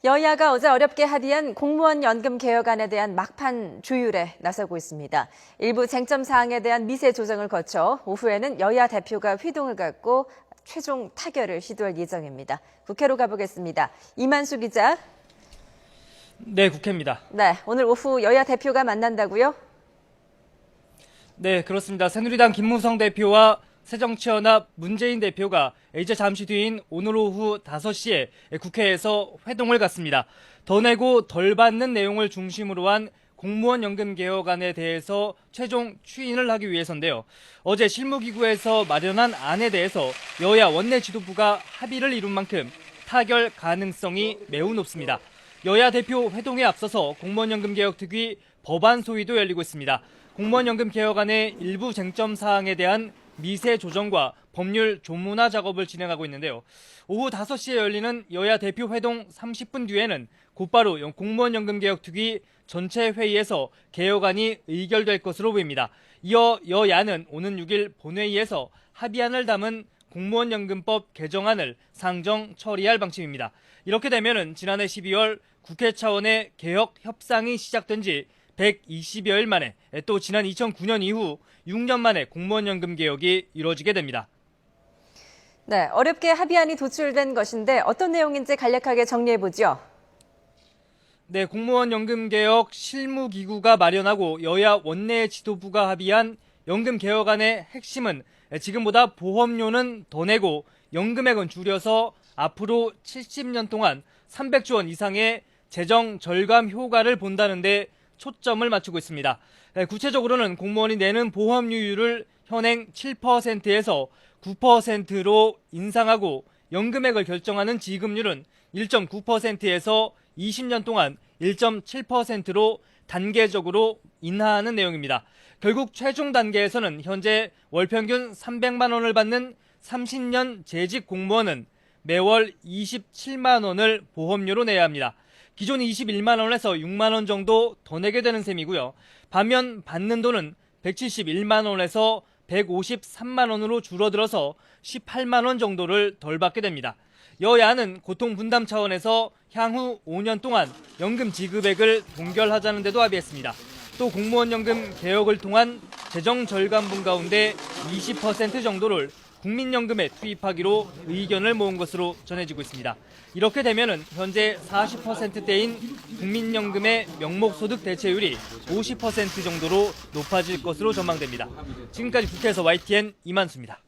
여야가 어제 어렵게 합의한 공무원 연금 개혁안에 대한 막판 조율에 나서고 있습니다. 일부 쟁점 사항에 대한 미세 조정을 거쳐 오후에는 여야 대표가 회동을 갖고 최종 타결을 시도할 예정입니다. 국회로 가보겠습니다. 이만수 기자. 네, 국회입니다. 네, 오늘 오후 여야 대표가 만난다고요? 네, 그렇습니다. 새누리당 김무성 대표와 새정치연합 문재인 대표가 이제 잠시 뒤인 오늘 오후 5시에 국회에서 회동을 갖습니다. 더 내고 덜 받는 내용을 중심으로 한 공무원 연금 개혁안에 대해서 최종 추인을 하기 위해서인데요. 어제 실무기구에서 마련한 안에 대해서 여야 원내 지도부가 합의를 이룬 만큼 타결 가능성이 매우 높습니다. 여야 대표 회동에 앞서서 공무원연금 개혁 특위 법안 소위도 열리고 있습니다. 공무원연금 개혁안의 일부 쟁점 사항에 대한 미세 조정과 법률 조문화 작업을 진행하고 있는데요. 오후 5시에 열리는 여야 대표 회동 30분 뒤에는 곧바로 공무원연금개혁특위 전체 회의에서 개혁안이 의결될 것으로 보입니다. 이어 여야는 오는 6일 본회의에서 합의안을 담은 공무원연금법 개정안을 상정 처리할 방침입니다. 이렇게 되면은 지난해 12월 국회 차원의 개혁 협상이 시작된 지 120여일 만에 또 지난 2009년 이후 6년 만에 공무원연금 개혁이 이루어지게 됩니다. 네, 어렵게 합의안이 도출된 것인데 어떤 내용인지 간략하게 정리해보죠. 네, 공무원연금개혁 실무기구가 마련하고 여야 원내 지도부가 합의한 연금개혁안의 핵심은 지금보다 보험료는 더 내고 연금액은 줄여서 앞으로 70년 동안 300조 원 이상의 재정 절감 효과를 본다는 데 초점을 맞추고 있습니다. 구체적으로는 공무원이 내는 보험료율을 현행 7%에서 9%로 인상하고 연금액을 결정하는 지급률은 1.9%에서 20년 동안 1.7%로 단계적으로 인하하는 내용입니다. 결국 최종 단계에서는 현재 월 평균 300만 원을 받는 30년 재직 공무원은 매월 27만 원을 보험료로 내야 합니다. 기존 21만 원에서 6만 원 정도 더 내게 되는 셈이고요. 반면 받는 돈은 171만 원에서 153만 원으로 줄어들어서 18만 원 정도를 덜 받게 됩니다. 여야는 고통 분담 차원에서 향후 5년 동안 연금 지급액을 동결하자는 데도 합의했습니다. 또 공무원 연금 개혁을 통한 재정 절감분 가운데 20% 정도를 국민연금에 투입하기로 의견을 모은 것으로 전해지고 있습니다. 이렇게 되면은 현재 40%대인 국민연금의 명목소득 대체율이 50% 정도로 높아질 것으로 전망됩니다. 지금까지 국회에서 YTN 이만수입니다.